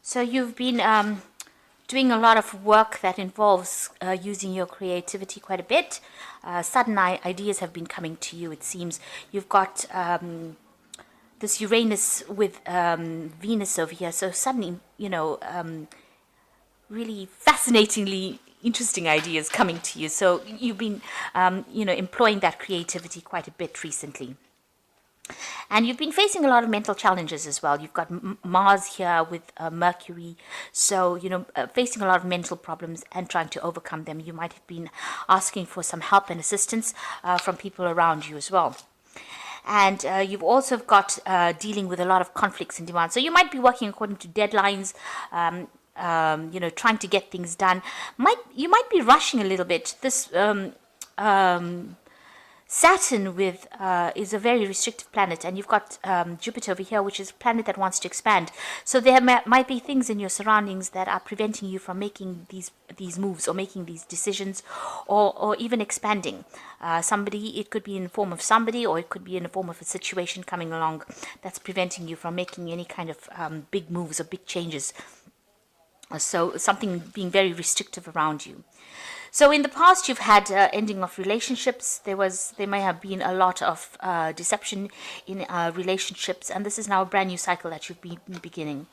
So you've been doing a lot of work that involves using your creativity quite a bit. Sudden ideas have been coming to you, it seems. You've got this Uranus with Venus over here. So suddenly, really fascinatingly interesting ideas coming to you. So you've been, employing that creativity quite a bit recently. And you've been facing a lot of mental challenges as well. You've got Mars here with Mercury. So, facing a lot of mental problems and trying to overcome them. You might have been asking for some help and assistance from people around you as well. And you've also got dealing with a lot of conflicts and demands. So you might be working according to deadlines, trying to get things done. You might be rushing a little bit. This Saturn with is a very restrictive planet, and you've got Jupiter over here, which is a planet that wants to expand. So there might be things in your surroundings that are preventing you from making these moves or making these decisions, or even expanding. It could be in the form of somebody, or it could be in the form of a situation coming along that's preventing you from making any kind of big moves or big changes. So something being very restrictive around you. So in the past, you've had ending of relationships. There may have been a lot of deception in relationships, and this is now a brand new cycle that you've been beginning.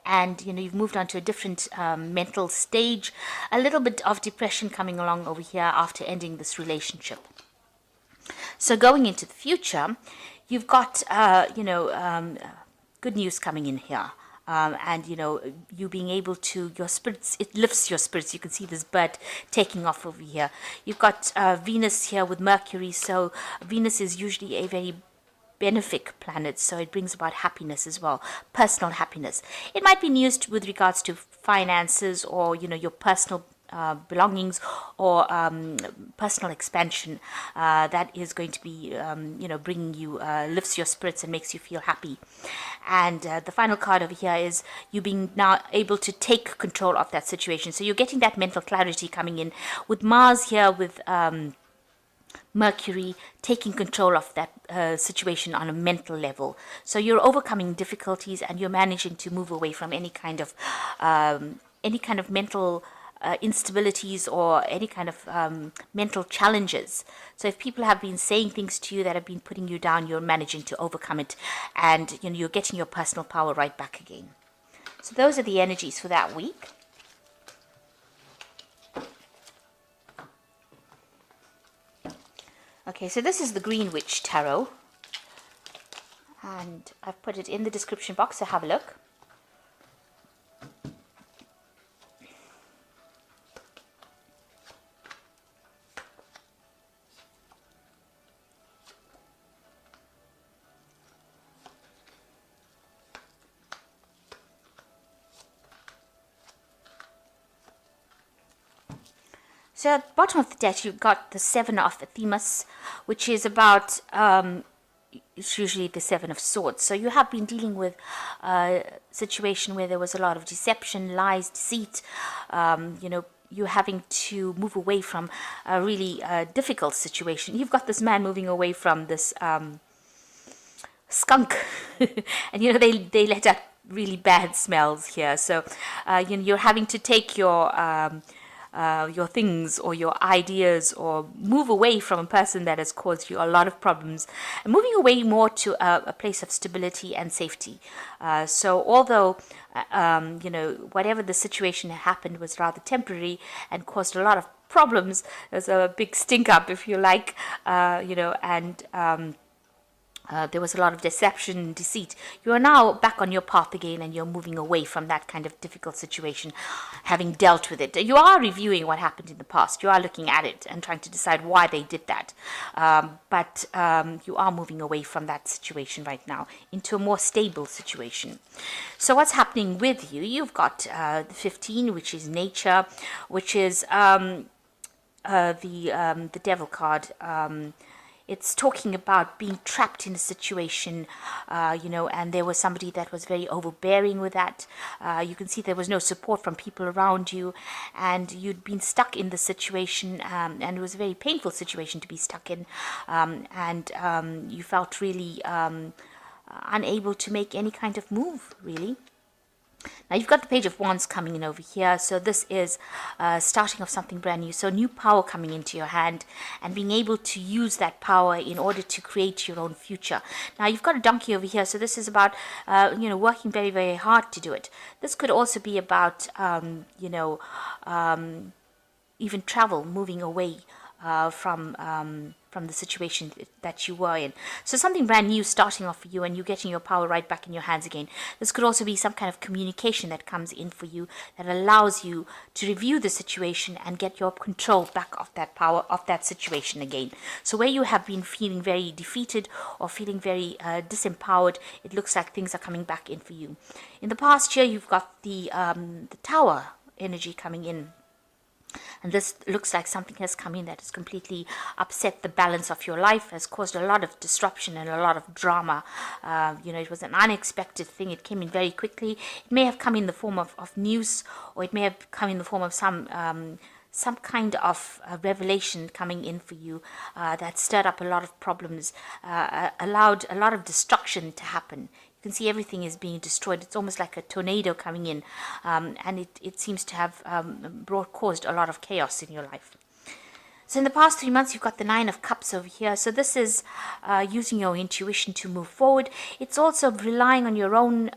And you've moved on to a different mental stage. A little bit of depression coming along over here after ending this relationship. So going into the future, you've got good news coming in here. And you being able to, your spirits, it lifts your spirits. You can see this bird taking off over here. You've got Venus here with Mercury. So Venus is usually a very benefic planet, so it brings about happiness as well, personal happiness. It might be news with regards to finances, or your personal belongings, or personal expansion that is going to be bringing you, lifts your spirits and makes you feel happy. And the final card over here is you being now able to take control of that situation. So you're getting that mental clarity coming in with Mars here with Mercury taking control of that situation on a mental level. So you're overcoming difficulties, and you're managing to move away from any kind of mental instabilities, or any kind of mental challenges. So if people have been saying things to you that have been putting you down, you're managing to overcome it, and you're getting your personal power right back again. So those are the energies for that week. Okay, so this is the Green Witch Tarot, and I've put it in the description box, so have a look. So at the bottom of the deck, you've got the Seven of Themis, which is about, it's usually the Seven of Swords. So you have been dealing with a situation where there was a lot of deception, lies, deceit. You're having to move away from a really difficult situation. You've got this man moving away from this skunk. And, they let out really bad smells here. So, you're having to take your things or your ideas, or move away from a person that has caused you a lot of problems, and moving away more to a place of stability and safety. So although whatever the situation happened was rather temporary and caused a lot of problems, there's a big stink up, if you like, there was a lot of deception and deceit. You are now back on your path again, and you're moving away from that kind of difficult situation, having dealt with it. You are reviewing what happened in the past. You are looking at it and trying to decide why they did that. But you are moving away from that situation right now into a more stable situation. So what's happening with you? You've got the 15, which is nature, which is the devil card. It's talking about being trapped in a situation, and there was somebody that was very overbearing with that. You can see there was no support from people around you, and you'd been stuck in the situation, and it was a very painful situation to be stuck in, and you felt really unable to make any kind of move, really. Now you've got the Page of Wands coming in over here. So this is starting of something brand new. So new power coming into your hand and being able to use that power in order to create your own future. Now you've got a donkey over here. So this is about, working very, very hard to do it. This could also be about, even travel, moving away from the situation that you were in. So something brand new starting off for you, and you getting your power right back in your hands again. This could also be some kind of communication that comes in for you that allows you to review the situation and get your control back of that power of that situation again. So where you have been feeling very defeated or feeling very disempowered, it looks like things are coming back in for you. In the past year, you've got the Tower energy coming in. And this looks like something has come in that has completely upset the balance of your life, has caused a lot of disruption and a lot of drama. It was an unexpected thing. It came in very quickly. It may have come in the form of news, or it may have come in the form of some kind of revelation coming in for you that stirred up a lot of problems, allowed a lot of destruction to happen. You can see everything is being destroyed. It's almost like a tornado coming in, and it seems to have caused a lot of chaos in your life. So in the past 3 months, you've got the Nine of Cups over here. So this is using your intuition to move forward. It's also relying on your own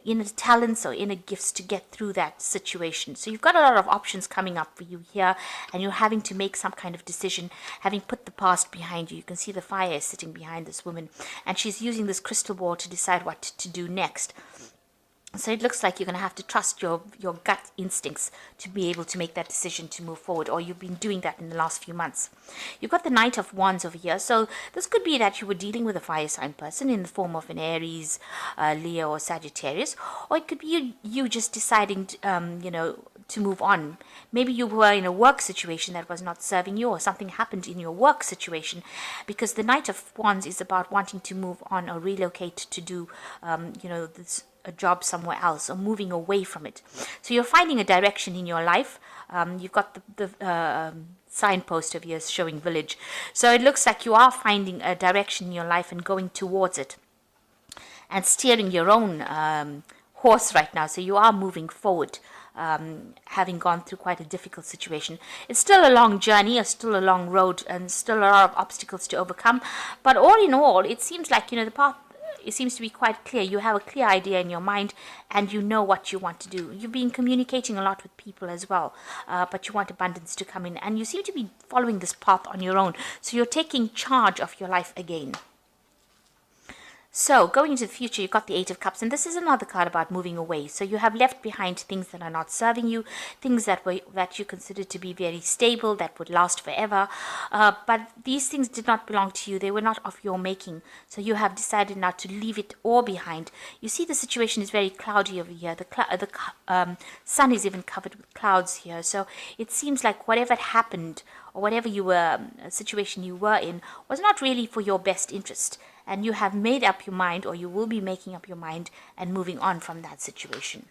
inner talents or inner gifts to get through that situation. So you've got a lot of options coming up for you here, and you're having to make some kind of decision, having put the past behind you. You can see the fire is sitting behind this woman, and she's using this crystal ball to decide what to do next. So it looks like you're going to have to trust your gut instincts to be able to make that decision to move forward, or you've been doing that in the last few months. You've got the Knight of Wands over here. So this could be that you were dealing with a fire sign person in the form of an Aries, Leo, or Sagittarius, or it could be you just deciding to move on. Maybe you were in a work situation that was not serving you, or something happened in your work situation, because the Knight of Wands is about wanting to move on or relocate to do, a job somewhere else, or moving away from it. So you're finding a direction in your life. You've got the signpost of yours showing village. So it looks like you are finding a direction in your life and going towards it and steering your own horse right now. So you are moving forward, having gone through quite a difficult situation. It's still a long journey, it's still a long road, and still a lot of obstacles to overcome. But all in all, it seems like, the path, it seems to be quite clear. You have a clear idea in your mind, and you know what you want to do. You've been communicating a lot with people as well, but you want abundance to come in, and you seem to be following this path on your own. So you're taking charge of your life again. So going into the future, you've got the Eight of Cups, and this is another card about moving away. So you have left behind things that are not serving you, things that you consider to be very stable, that would last forever. But these things did not belong to you. They were not of your making. So you have decided now to leave it all behind. You see the situation is very cloudy over here. The sun is even covered with clouds here. So it seems like whatever happened, or whatever situation you were in, was not really for your best interest. And you have made up your mind, or you will be making up your mind and moving on from that situation.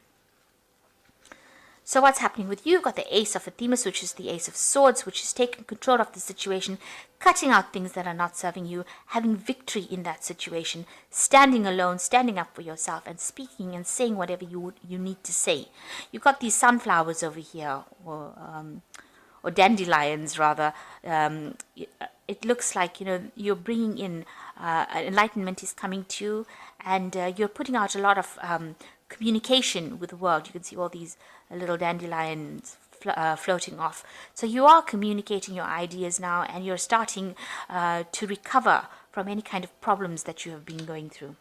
So what's happening with you? You've got the Ace of Athemus, which is the Ace of Swords, which is taking control of the situation, cutting out things that are not serving you, having victory in that situation, standing alone, standing up for yourself, and speaking and saying whatever you need to say. You've got these sunflowers over here, or dandelions rather. It looks like you're bringing in enlightenment is coming to you, and you're putting out a lot of communication with the world. You can see all these little dandelions floating off. So you are communicating your ideas now, and you're starting to recover from any kind of problems that you have been going through.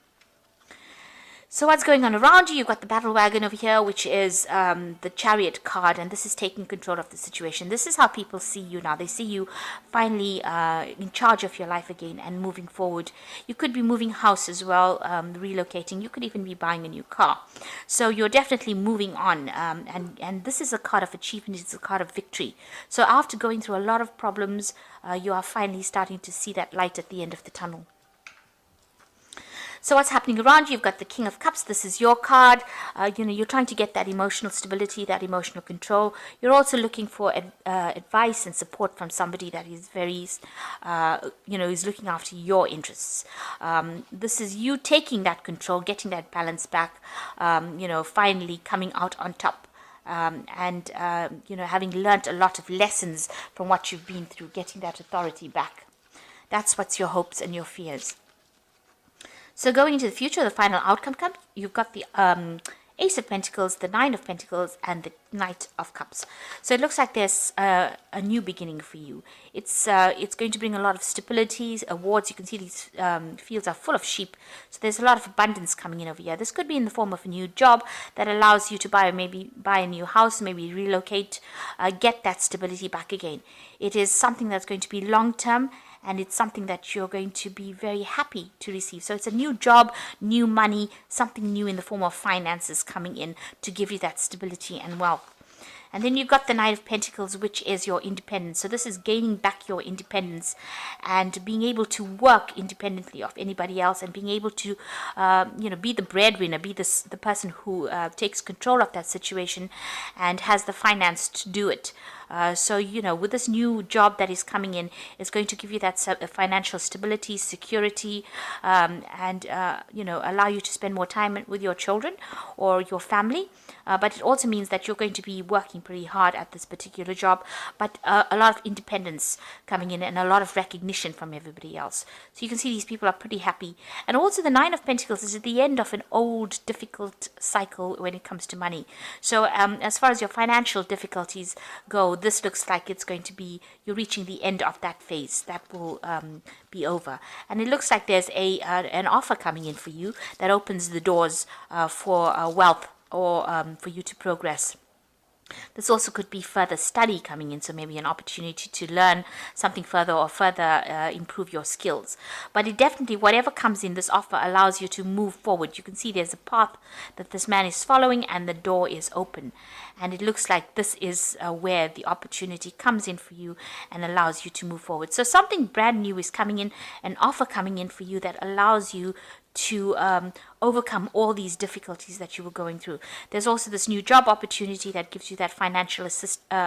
So what's going on around you? You've got the Battle Wagon over here, which is the Chariot card, and this is taking control of the situation. This is how people see you now. They see you finally in charge of your life again and moving forward. You could be moving house as well, relocating. You could even be buying a new car. So you're definitely moving on, and this is a card of achievement. It's a card of victory. So after going through a lot of problems, you are finally starting to see that light at the end of the tunnel. So what's happening around you? You've got the King of Cups. This is your card. You're trying to get that emotional stability, that emotional control. You're also looking for advice and support from somebody that is very, is looking after your interests. This is you taking that control, getting that balance back, finally coming out on top. Having learnt a lot of lessons from what you've been through, getting that authority back. That's what's your hopes and your fears. So going into the future, the final outcome comes. You've got the Ace of Pentacles, the Nine of Pentacles, and the Knight of Cups. So it looks like there's a new beginning for you. It's going to bring a lot of stability, awards. You can see these fields are full of sheep. So there's a lot of abundance coming in over here. This could be in the form of a new job that allows you to buy a new house, maybe relocate, get that stability back again. It is something that's going to be long-term, and it's something that you're going to be very happy to receive. So it's a new job, new money, something new in the form of finances coming in to give you that stability and wealth. And then you've got the Knight of Pentacles, which is your independence. So this is gaining back your independence and being able to work independently of anybody else, and being able to, be the breadwinner, be the person who takes control of that situation and has the finance to do it. With this new job that is coming in, it's going to give you that financial stability, security, allow you to spend more time with your children or your family. But it also means that you're going to be working pretty hard at this particular job, but a lot of independence coming in and a lot of recognition from everybody else. So you can see these people are pretty happy. And also the Nine of Pentacles is at the end of an old, difficult cycle when it comes to money. So as far as your financial difficulties go, this looks like it's going to be, you're reaching the end of that phase. That will be over. And it looks like there's an offer coming in for you that opens the doors for wealth, or for you to progress. This also could be further study coming in, so maybe an opportunity to learn something further or further improve your skills. But it definitely, whatever comes in, this offer allows you to move forward. You can see there's a path that this man is following, and the door is open. And it looks like this is where the opportunity comes in for you and allows you to move forward. So something brand new is coming in, an offer coming in for you that allows you to overcome all these difficulties that you were going through. There's also this new job opportunity that gives you that financial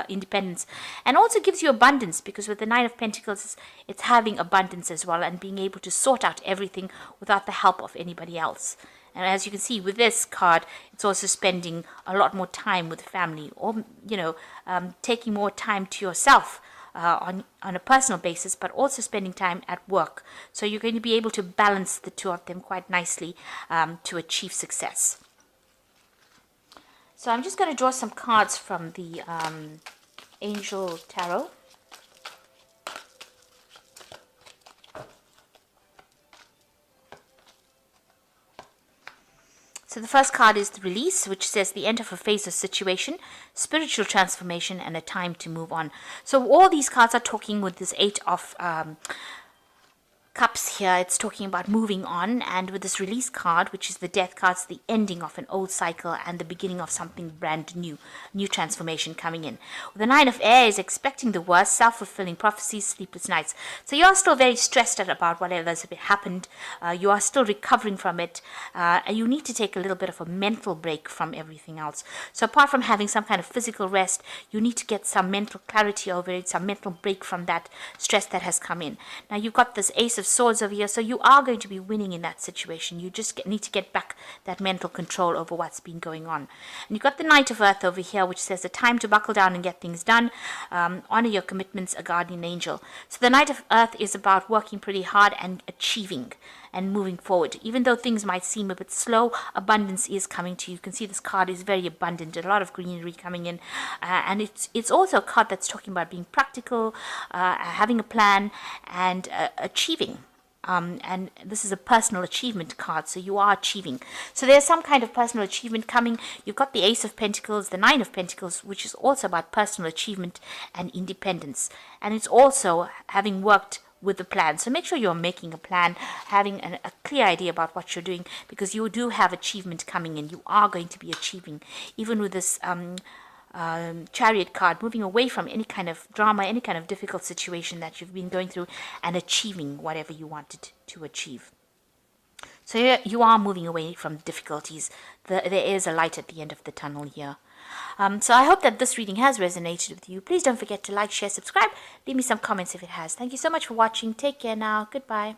independence, and also gives you abundance, because with the Nine of Pentacles, it's having abundance as well, and being able to sort out everything without the help of anybody else. And as you can see with this card, it's also spending a lot more time with family, or taking more time to yourself. On a personal basis, but also spending time at work. So you're going to be able to balance the two of them quite nicely to achieve success. So I'm just going to draw some cards from the Angel Tarot. So the first card is the Release, which says the end of a phase or situation, spiritual transformation, and a time to move on. So all these cards are talking with this Eight of Cups here. It's talking about moving on, and with this Release card, which is the Death card, it's the ending of an old cycle and the beginning of something brand new transformation coming in. The Nine of Air is expecting the worst, self-fulfilling prophecies, sleepless nights. So you are still very stressed out about whatever has happened. You are still recovering from it. And you need to take a little bit of a mental break from everything else. So apart from having some kind of physical rest, you need to get some mental clarity over it, some mental break from that stress that has come in. Now you've got this Ace of Swords over here, so you are going to be winning in that situation. You just need to get back that mental control over what's been going on. And you've got the Knight of Earth over here, which says the time to buckle down and get things done. Honor your commitments, a guardian angel. So the Knight of Earth is about working pretty hard and achieving and moving forward. Even though things might seem a bit slow, abundance is coming to you. You can see this card is very abundant, a lot of greenery coming in, and it's also a card that's talking about being practical, having a plan, and achieving. And this is a personal achievement card, so you are achieving. So there's some kind of personal achievement coming. You've got the Ace of Pentacles, the Nine of Pentacles, which is also about personal achievement and independence. And it's also having worked with the plan. So make sure you're making a plan, having a clear idea about what you're doing, because you do have achievement coming in. You are going to be achieving, even with this Chariot card, moving away from any kind of drama, any kind of difficult situation that you've been going through, and achieving whatever you wanted to achieve. So you are moving away from difficulties. There is a light at the end of the tunnel here. So I hope that this reading has resonated with you. Please don't forget to like, share, subscribe. Leave me some comments if it has. Thank you so much for watching. Take care now. Goodbye.